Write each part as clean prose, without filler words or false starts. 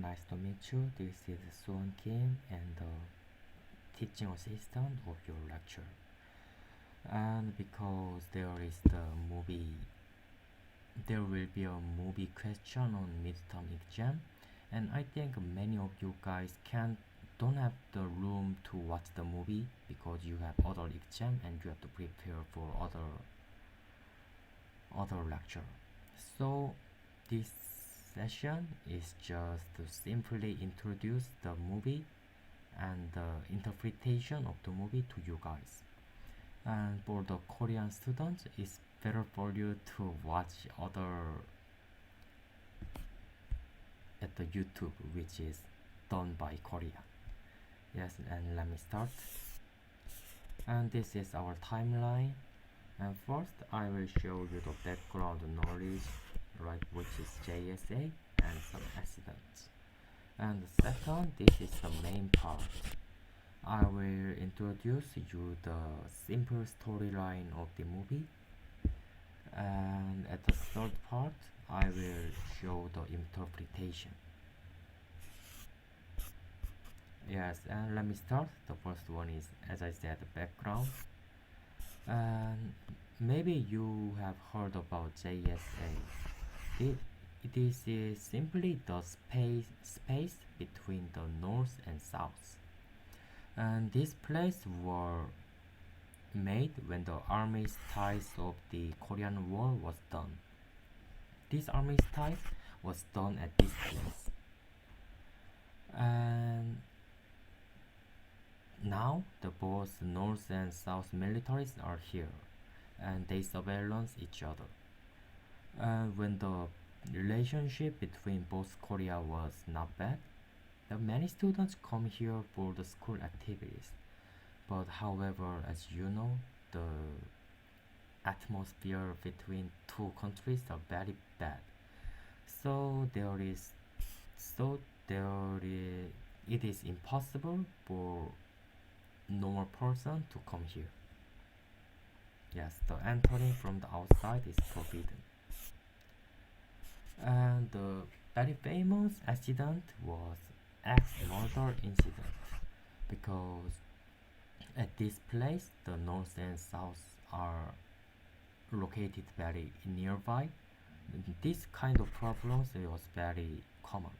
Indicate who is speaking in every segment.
Speaker 1: nice to meet you. This is Suwon Kim and the teaching assistant of your lecture. And because there will be a movie question on midterm exam, and I think many of you guys don't have the room to watch the movie because you have other exam and you have to prepare for other lecture. So this session is just to simply introduce the movie and the interpretation of the movie to you guys. And for the Korean students, it's better for you to watch other at the YouTube, which is done by Korea. Yes, and let me start. And this is our timeline. And first, I will show you the background knowledge, right, which is JSA and some accidents. And second, this is the main part. I will introduce you the simple storyline of the movie. And at the third part, I will show the interpretation. Yes, and let me start. The first one is, as I said, the background. And maybe you have heard about JSA. This is simply the space between the north and south. And this place were made when the armistice of the Korean War was done. This armistice was done at this place. And now the both North and South militaries are here and they surveillance each other. And when the relationship between both Korea was not bad, many students come here for the school activities. But however, as you know, the atmosphere between two countries are very bad. So it is impossible for normal person to come here. Yes, the entering from the outside is forbidden. And the very famous accident was axe murder incident, because at this place the north and south are located very nearby. This kind of problems was very common.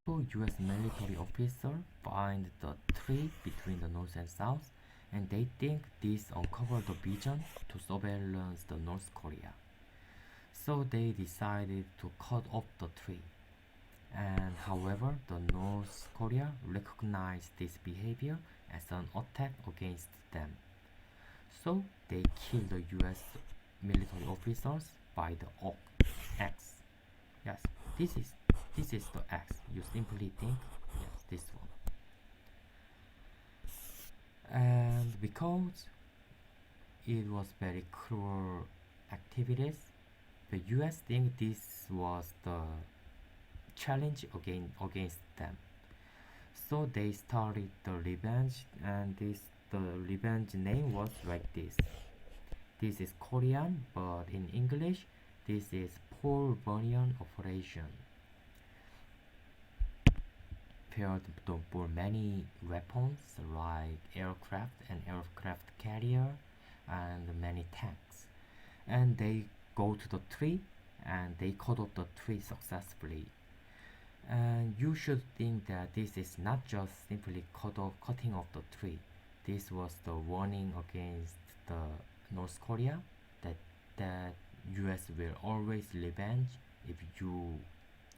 Speaker 1: Two US military officers find the tree between the north and south, and they think this uncovered the vision to surveillance the North Korea. So they decided to cut off the tree. And however, the North Korea recognized this behavior as an attack against them. So they killed the US military officers by the axe. Yes, this is the axe. You simply think, yes, this one. And because it was very cruel activities, the US think this was the challenge against them. So they started the revenge, and the revenge name was like this. This is Korean, but in English, this is Paul Bunyan Operation. Prepared for many weapons like aircraft and aircraft carrier and many tanks. And they go to the tree and they cut off the tree successfully. And you should think that this is not just simply cutting off the tree. This was the warning against the North Korea that US will always revenge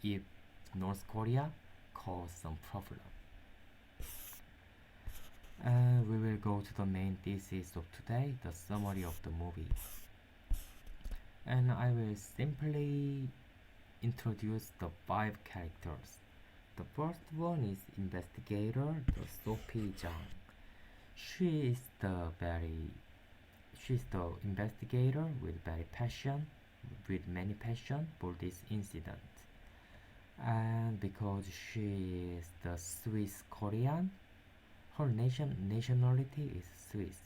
Speaker 1: if North Korea cause some problem. And we will go to the main thesis of today, the summary of the movie. And I will simply introduce the 5 characters. The first one is investigator, the Sophie Jang. She's the investigator with many passion for this incident. And because she is the Swiss Korean, her nationality is Swiss.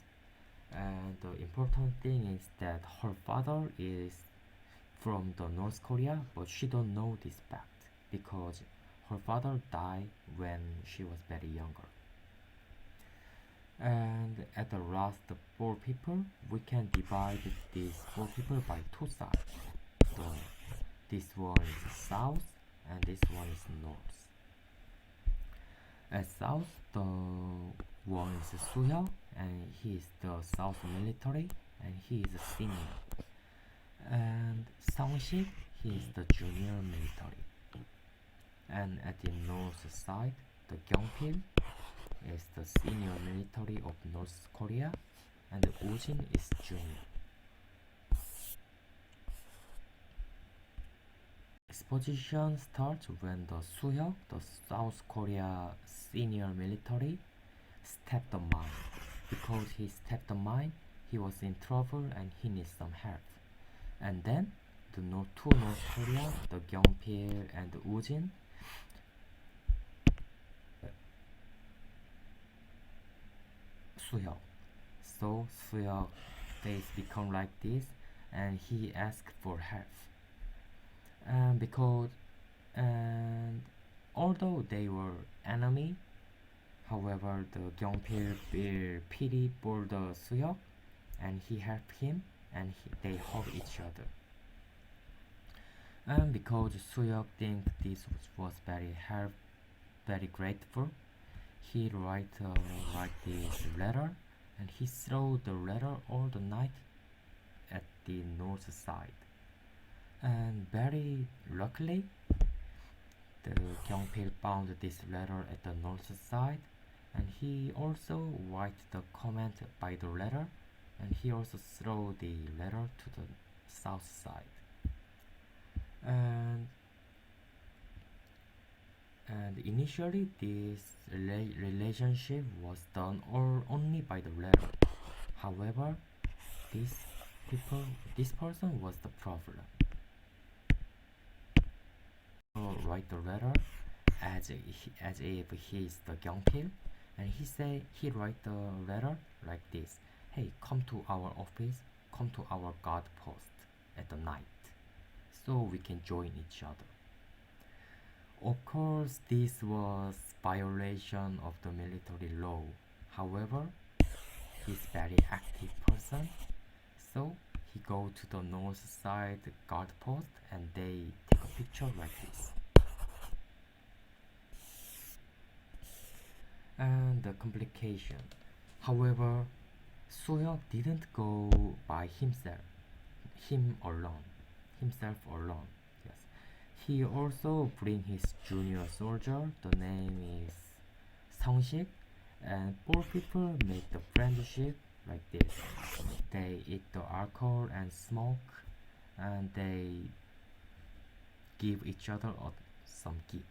Speaker 1: And the important thing is that her father is from the North Korea, but she don't know this fact because her father died when she was very younger. And at the last four people, we can divide these four people by two sides. So this one is south and this one is north. At south, the one is Suhyuk and he is the South military and he is a senior. And Songshik, he is the junior military. And at the north side, the Gyeongpil is the senior military of North Korea and the Ujin is junior. Exposition starts when the Suhyuk, the South Korea senior military, stepped the mine. Because he stepped the mine, he was in trouble and he needs some help. And then the two North Korea, the Gyeongpil and the Ujin, Suhyuk. So Suhyuk face become like this and he asked for help. Because and although they were enemy, however the Gyeongpil feel pity for the Suhyuk and he helped him and they hug each other. And because Suhyuk think this was very grateful, he write this letter and he throw the letter all the night at the north side. And very luckily, the Gyeongpil found this letter at the north side, and he also write the comment by the letter, and he also throw the letter to the south side. And initially, this relationship was done only by the letter. However, this person was the problem. Write the letter as if he is the Gyeongpil, and he write the letter like this: "Hey, come to our office, come to our guard post at the night, so we can join each other." Of course, this was violation of the military law. However, he's very active person, so he go to the north side guard post and they take a picture like this. And the complication. However, Suhyuk didn't go by himself alone. Yes, he also bring his junior soldier. The name is Songshik, and four people make the friendship like this. They eat the alcohol and smoke, and they give each other some gift.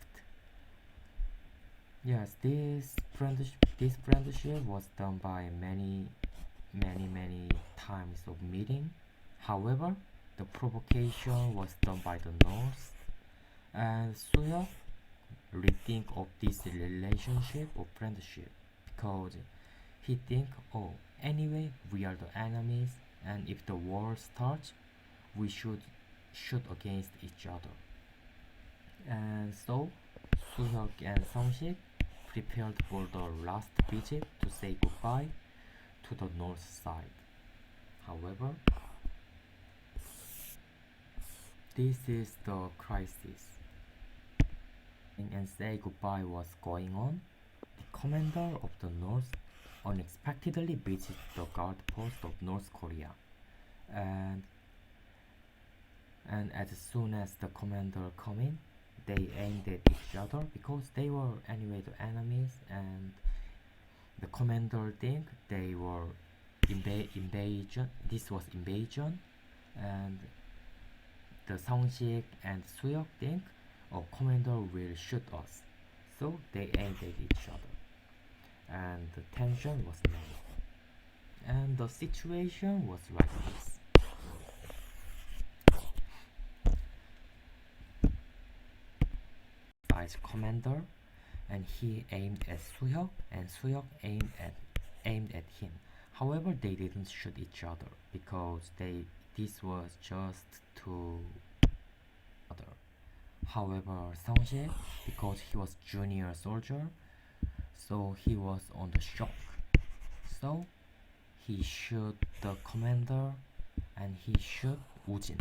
Speaker 1: Yes, this friendship was done by many times of meeting. However, the provocation was done by the North, and Suhyuk rethink of this relationship or friendship because he think, oh, anyway we are the enemies, and if the war starts, we should shoot against each other. And so Suhyuk and Songshik prepared for the last visit to say goodbye to the north side. However, this is the crisis. And say goodbye was going on. The commander of the north unexpectedly visited the guard post of North Korea, and as soon as the commander come in, they aimed at each other because they were anyway the enemies, and the commander think they were invasion. This was invasion, and the Songshik and Suhyuk think, oh, commander will shoot us, so they aimed at each other, and the tension was made, and the situation was like this. Vice commander, and he aimed at Suhyuk, and Suhyuk aimed at him. However, they didn't shoot each other because this was just to However, Seong-sik, because he was junior soldier, so he was on the shock. So he shoot the commander and he shoot Ujin.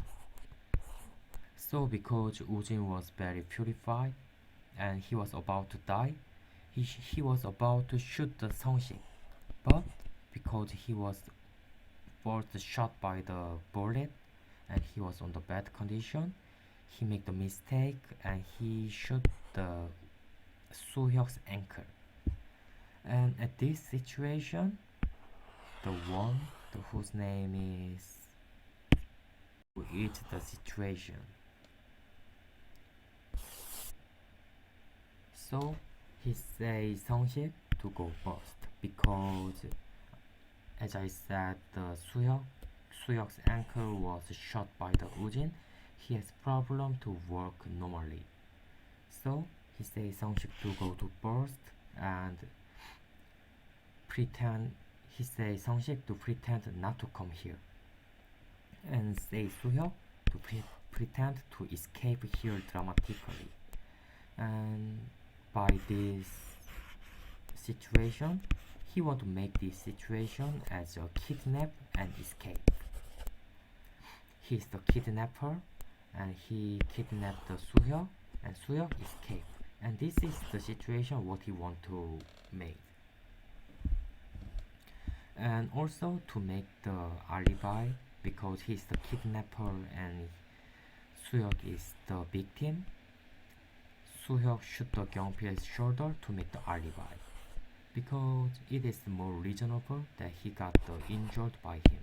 Speaker 1: So because Ujin was very purified and he was about to die, he was about to shoot the Seong-sik. But because he was first shot by the bullet and he was on the bad condition, he made the mistake and he shot the Soo-hyuk's ankle. And at this situation, the one whose name is who is the situation. So he says Seong-sik to go first because, as I said, the Soo-hyuk's ankle was shot by the Ujin. He has problem to work normally. So he says Seong-sik to go to first and pretend. He says Seong-sik to pretend not to come here, and say Soo-hyuk to pretend to escape here dramatically. And by this situation, he want to make this situation as a kidnap and escape. He's the kidnapper and he kidnapped the Soo-hyuk and Soo-hyuk escaped. And this is the situation what he want to make. And also to make the alibi because he's the kidnapper and Soo-hyuk is the victim. Soo-hyuk shoot the Kyung-pil's shoulder to make the alibi because it is more reasonable that he got injured by him.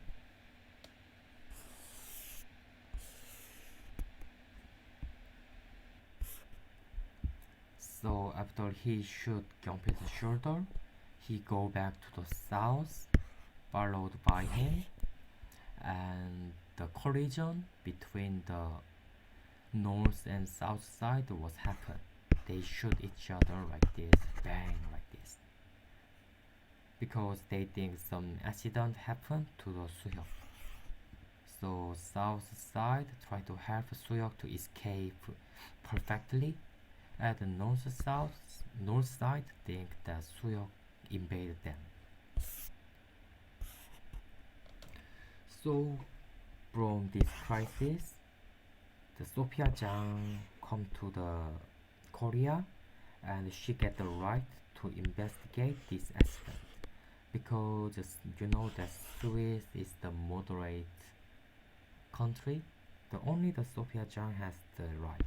Speaker 1: So after he shoot Kyung-pil's shoulder, he go back to the south, followed by him, and the collision between the north and south side was happened. They shoot each other like this, bang, like this, because they think some accident happened to the Soo-hyuk. So south side try to help Soo-hyuk to escape perfectly, and the north side think that Soo-hyuk invaded them. So from this crisis, the Sophia Jang come to the Korea and she get the right to investigate this accident because you know that Swiss is the moderate country. Only the Sophia Jang has the right,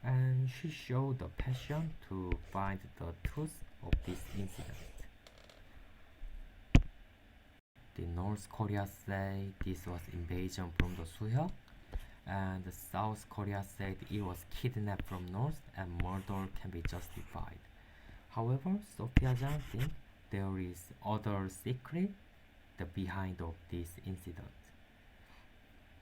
Speaker 1: and she showed the passion to find the truth of this incident. The North Korea say this was invasion from the Soo-hyuk, and South Korea said it was kidnapped from North and murder can be justified. However, Sophia Jang thinks there is other secret behind of this incident.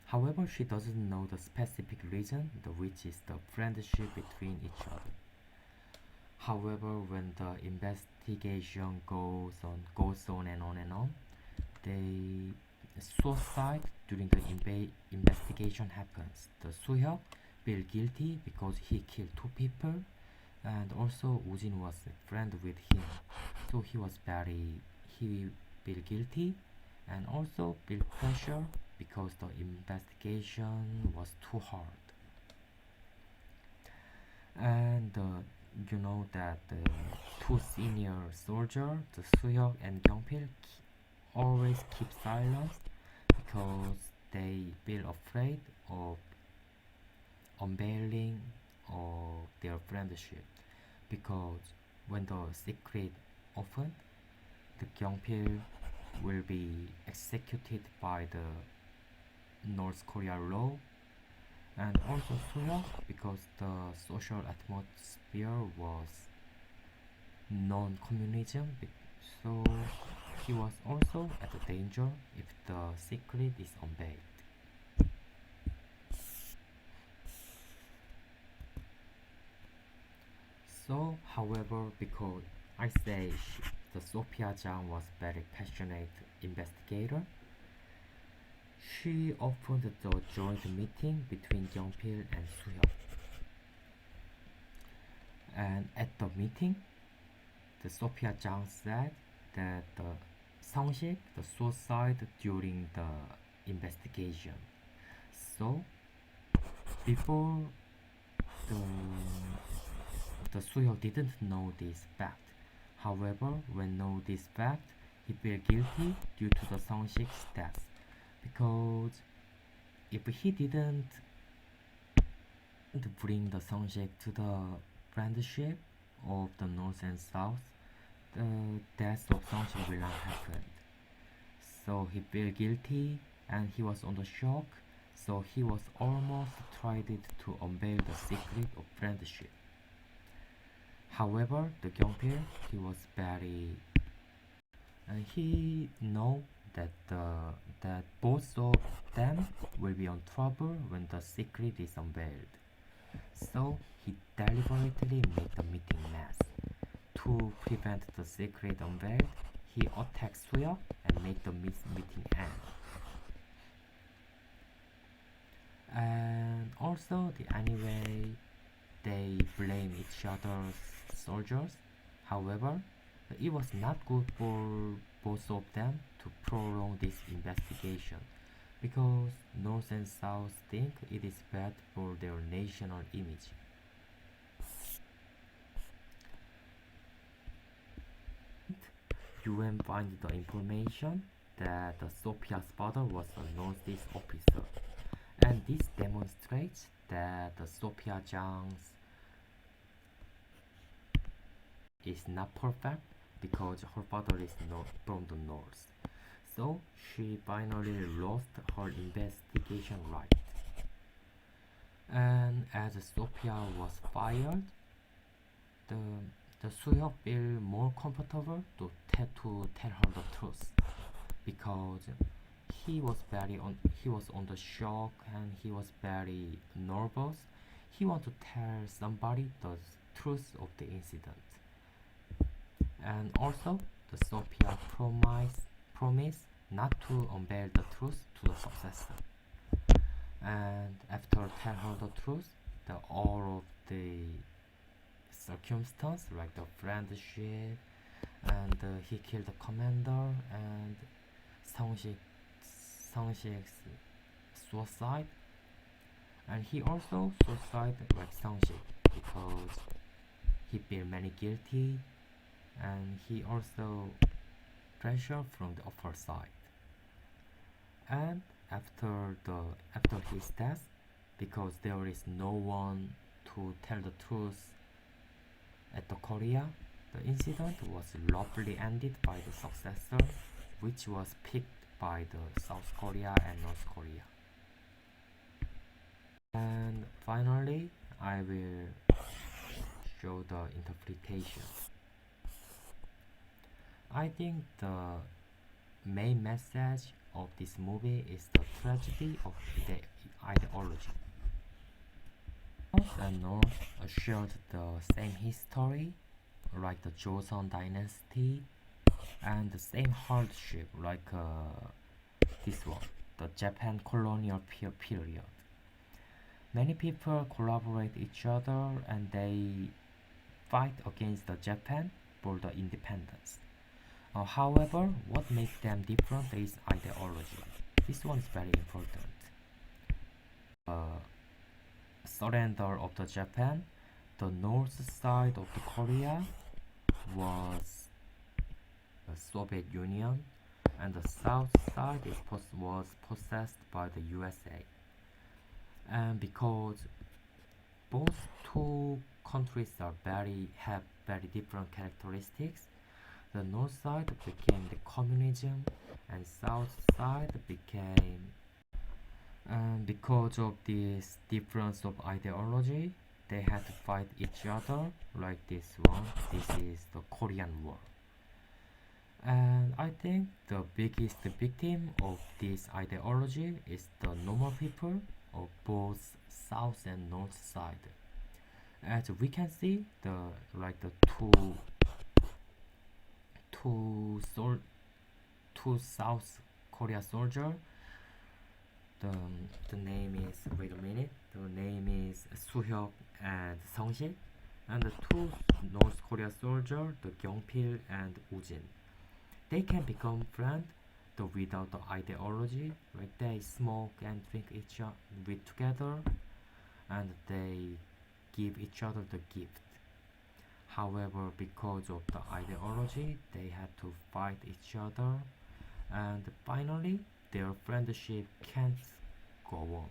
Speaker 1: However, she doesn't know the specific reason, which is the friendship between each other. However, when the investigation goes on and on and on, the suicide during the investigation happens. The Soo-hyuk feel guilty because he killed two people, and also Ujin was a friend with him, so he feel guilty, and also feel pressure because the investigation was too hard. And you know that the two senior soldiers, the Soo-hyuk and Kyung-pil, always keep silence because they feel afraid of unveiling of their friendship, because when the secret opened, the Kyung-pil will be executed by the North Korea law, and also Soo-hyuk because the social atmosphere was non-communism, so he was also at a danger if the secret is unveiled. So, however, because I say the Sophia Jang was very passionate investigator, she opened the joint meeting between Youngpil and Suhyuk. And at the meeting, the Sophia Jang said that the Seongshik the suicide during the investigation. So before the the Suhyuk didn't know this fact. However, when know this fact, he felt guilty due to the Seongshik's death, because if he didn't bring the Seongshik to the friendship of the North and South, the death of Seongshik will not happen. So he felt guilty and he was on the shock. So he was almost tried to unveil the secret of friendship. However, the Gyeongpil, he was very, and he know that that both of them will be on trouble when the secret is unveiled. So he deliberately made the meeting mass. To prevent the secret unveiled, he attacked Suya and made the meeting end. And also, anyway, they blame each other's soldiers. However, it was not good for both of them to prolong this investigation, because North and South think it is bad for their national image. UN finds the information that Sophia's father was a Northeast officer, and this demonstrates that Sophia Jang's is not perfect because her father is not from the north. So she finally lost her investigation right. And as Sophia was fired, the Suhyuk felt more comfortable to tell her the truth, because he was on the shock and he was very nervous. He wanted to tell somebody the truth of the incident. And also, the Sophia promised not to unveil the truth to the successor. And after tell her the truth, all of the circumstance, like the friendship, and he killed the commander, and Seongshik's suicide, and he also suicide like Seongshik because he feel many guilty, and he also pressure from the upper side. And after his death, because there is no one to tell the truth at the Korea, the incident was roughly ended by the successor, which was picked by the South Korea and North Korea. And finally, I will show the interpretation. I think the main message of this movie is the tragedy of the ideology. South and North shared the same history, like the Joseon dynasty, and the same hardship, like this one, the Japan colonial period. Many people collaborate each other and they fight against the Japan for the independence. However, what makes them different is ideology. This one is very important. Surrender of the Japan, the north side of the Korea was the Soviet Union, and the south side was possessed by the USA. And because both two countries have very different characteristics, the north side became the communism and south side became, and because of this difference of ideology, they had to fight each other, like this one. This is the Korean War. And I think the biggest victim of this ideology is the normal people of both south and north side. As we can see, the two South Korea soldiers The, the name is, wait a minute, the name is Suhyuk and Seongsil, and the two North Korea soldiers, the Gyeongpil and Ujin. They can become friends, though without the ideology, like they smoke and drink each other with together, and they give each other the gift. However, because of the ideology, they had to fight each other, and finally, their friendship can't go on.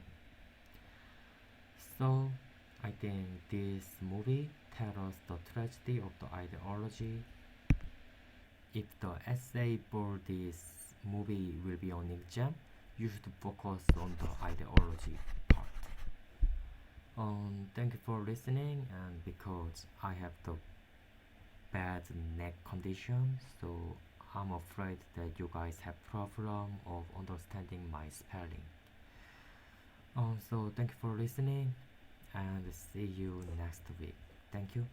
Speaker 1: So, I think this movie tells us the tragedy of the ideology. If the essay for this movie will be on exam, you should focus on the ideology part. Thank you for listening, and because I have the bad neck condition, so I'm afraid that you guys have problem of understanding my spelling. So thank you for listening, and see you next week. Thank you.